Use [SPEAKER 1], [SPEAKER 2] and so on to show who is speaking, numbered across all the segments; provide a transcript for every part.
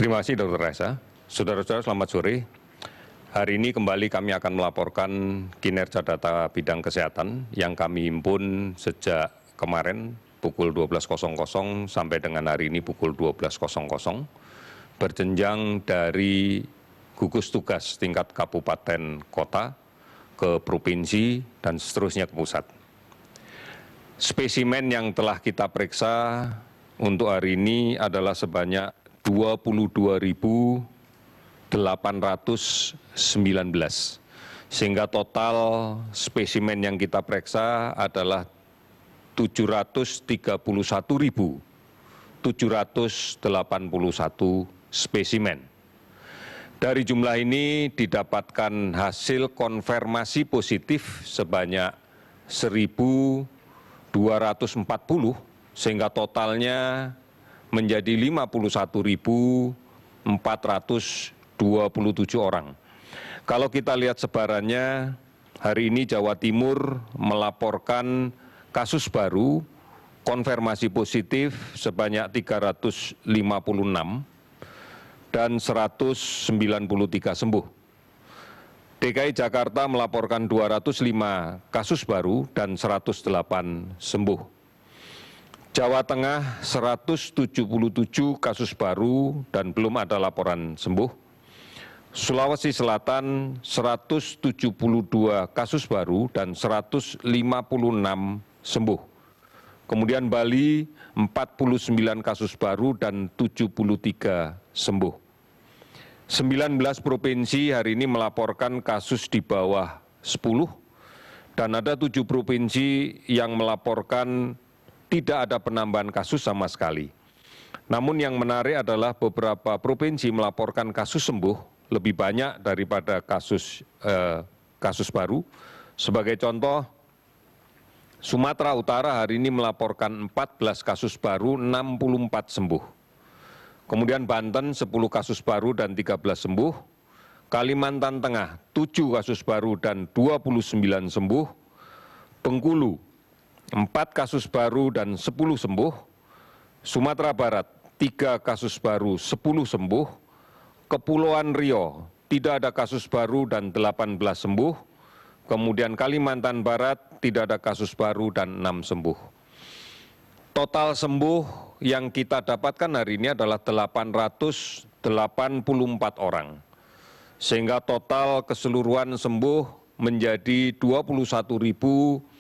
[SPEAKER 1] Terima kasih Dr. Reza. Saudara-saudara selamat sore. Hari ini kembali kami akan melaporkan kinerja data bidang kesehatan yang kami himpun sejak kemarin pukul 12.00 sampai dengan hari ini pukul 12.00, berjenjang dari gugus tugas tingkat kabupaten kota ke provinsi dan seterusnya ke pusat. Spesimen yang telah kita periksa untuk hari ini adalah sebanyak 22.819, sehingga total spesimen yang kita periksa adalah 731.781 spesimen. Dari jumlah ini didapatkan hasil konfirmasi positif sebanyak 1.240, sehingga totalnya menjadi 51.427 orang. Kalau kita lihat sebarannya, hari ini Jawa Timur melaporkan kasus baru konfirmasi positif sebanyak 356 dan 193 sembuh. DKI Jakarta melaporkan 205 kasus baru dan 108 sembuh. Jawa Tengah 177 kasus baru dan belum ada laporan sembuh. Sulawesi Selatan 172 kasus baru dan 156 sembuh. Kemudian Bali 49 kasus baru dan 73 sembuh. 19 provinsi hari ini melaporkan kasus di bawah 10 dan ada 7 provinsi yang melaporkan tidak ada penambahan kasus sama sekali. Namun yang menarik adalah beberapa provinsi melaporkan kasus sembuh lebih banyak daripada kasus baru. Sebagai contoh, Sumatera Utara hari ini melaporkan 14 kasus baru, 64 sembuh. Kemudian Banten 10 kasus baru dan 13 sembuh. Kalimantan Tengah 7 kasus baru dan 29 sembuh. Bengkulu 4 kasus baru dan 10 sembuh, Sumatera Barat 3 kasus baru 10 sembuh, Kepulauan Riau tidak ada kasus baru dan 18 sembuh, kemudian Kalimantan Barat tidak ada kasus baru dan 6 sembuh. Total sembuh yang kita dapatkan hari ini adalah 884 orang, sehingga total keseluruhan sembuh menjadi 21.333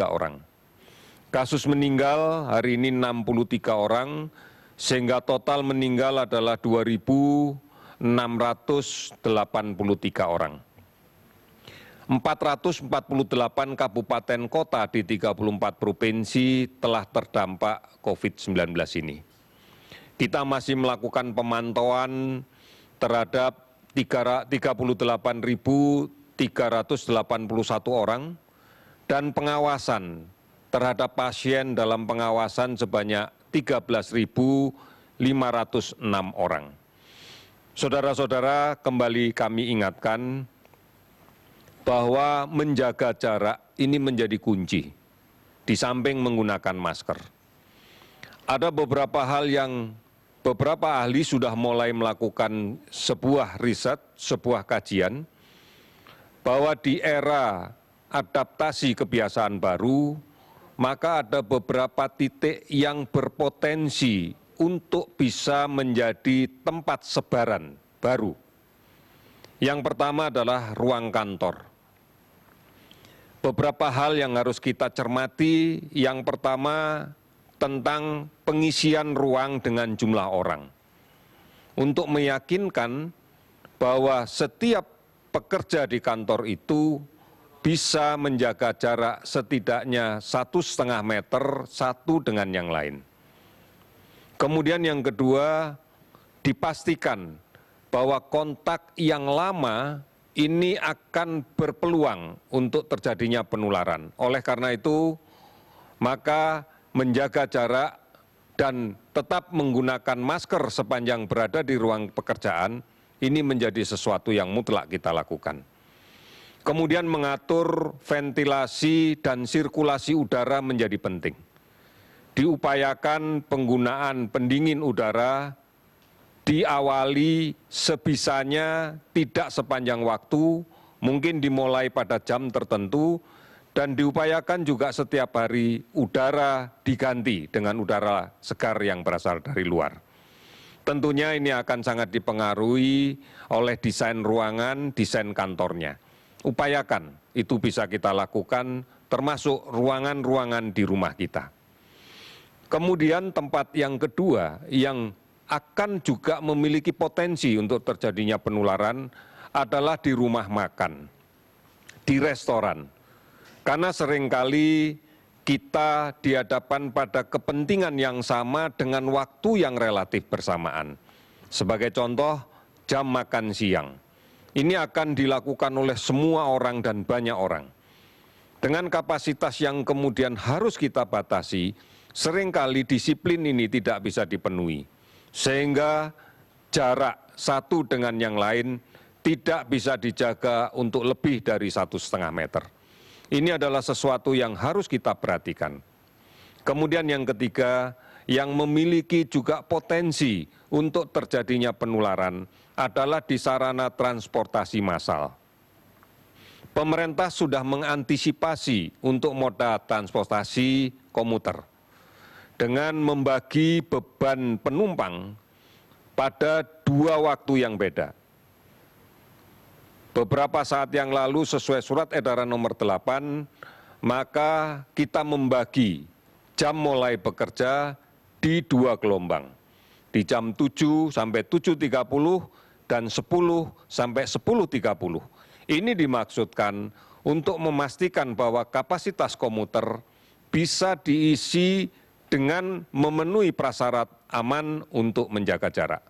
[SPEAKER 1] orang. Kasus meninggal hari ini 63 orang, sehingga total meninggal adalah 2.683 orang. 448 kabupaten kota di 34 provinsi telah terdampak COVID-19 ini. Kita masih melakukan pemantauan terhadap 38.381 orang dan pengawasan terhadap pasien dalam pengawasan sebanyak 13.506 orang. Saudara-saudara, kembali kami ingatkan bahwa menjaga jarak ini menjadi kunci di samping menggunakan masker. Ada beberapa hal yang beberapa ahli sudah mulai melakukan sebuah riset, sebuah kajian, bahwa di era adaptasi kebiasaan baru, maka ada beberapa titik yang berpotensi untuk bisa menjadi tempat sebaran baru. Yang pertama adalah ruang kantor. Beberapa hal yang harus kita cermati, yang pertama tentang pengisian ruang dengan jumlah orang. Untuk meyakinkan bahwa setiap pekerja di kantor itu bisa menjaga jarak setidaknya 1,5 meter satu dengan yang lain. Kemudian yang kedua, dipastikan bahwa kontak yang lama ini akan berpeluang untuk terjadinya penularan. Oleh karena itu, maka menjaga jarak dan tetap menggunakan masker sepanjang berada di ruang pekerjaan, ini menjadi sesuatu yang mutlak kita lakukan. Kemudian mengatur ventilasi dan sirkulasi udara menjadi penting. diupayakan penggunaan pendingin udara diawali sebisanya, tidak sepanjang waktu, mungkin dimulai pada jam tertentu, dan diupayakan juga setiap hari udara diganti dengan udara segar yang berasal dari luar. Tentunya ini akan sangat dipengaruhi oleh desain ruangan, desain kantornya. Upayakan itu bisa kita lakukan termasuk ruangan-ruangan di rumah kita. Kemudian tempat yang kedua yang akan juga memiliki potensi untuk terjadinya penularan adalah di rumah makan, di restoran. Karena seringkali kita dihadapkan pada kepentingan yang sama dengan waktu yang relatif bersamaan. Sebagai contoh, jam makan siang. Ini akan dilakukan oleh semua orang dan banyak orang. Dengan kapasitas yang kemudian harus kita batasi, seringkali disiplin ini tidak bisa dipenuhi. Sehingga jarak satu dengan yang lain tidak bisa dijaga untuk lebih dari 1,5 meter. Ini adalah sesuatu yang harus kita perhatikan. Kemudian yang ketiga, yang memiliki juga potensi untuk terjadinya penularan adalah di sarana transportasi massal. Pemerintah sudah mengantisipasi untuk moda transportasi komuter dengan membagi beban penumpang pada 2 waktu yang beda. Beberapa saat yang lalu sesuai surat edaran nomor 8, maka kita membagi jam mulai bekerja di 2 gelombang. Di jam 7 sampai 7.30 dan 10 sampai 10.30. Ini dimaksudkan untuk memastikan bahwa kapasitas komuter bisa diisi dengan memenuhi prasyarat aman untuk menjaga jarak.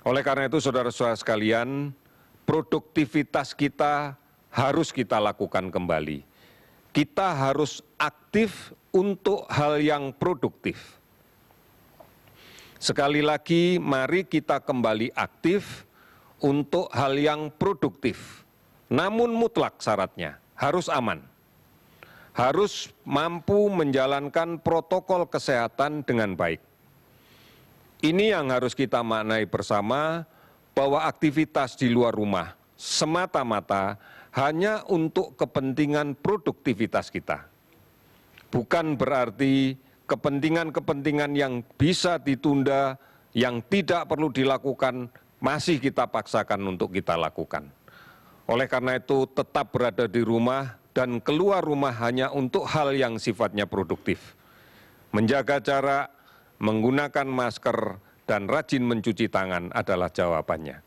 [SPEAKER 1] Oleh karena itu, saudara-saudara sekalian, produktivitas kita harus kita lakukan kembali. Kita harus aktif untuk hal yang produktif. Sekali lagi, mari kita kembali aktif untuk hal yang produktif. Namun mutlak syaratnya, harus aman. Harus mampu menjalankan protokol kesehatan dengan baik. Ini yang harus kita maknai bersama, bahwa aktivitas di luar rumah semata-mata hanya untuk kepentingan produktivitas kita. Bukan berarti kepentingan-kepentingan yang bisa ditunda, yang tidak perlu dilakukan, masih kita paksakan untuk kita lakukan. Oleh karena itu, tetap berada di rumah dan keluar rumah hanya untuk hal yang sifatnya produktif. Menjaga jarak, menggunakan masker, dan rajin mencuci tangan adalah jawabannya.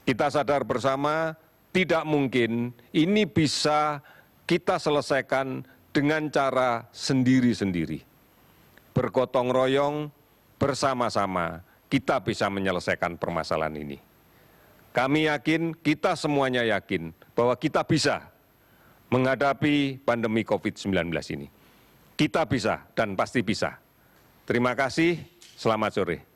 [SPEAKER 1] Kita sadar bersama, tidak mungkin ini bisa kita selesaikan dengan cara sendiri-sendiri. Bergotong royong, bersama-sama, kita bisa menyelesaikan permasalahan ini. Kami yakin, kita semuanya yakin, bahwa kita bisa menghadapi pandemi COVID-19 ini. Kita bisa dan pasti bisa. Terima kasih, selamat sore.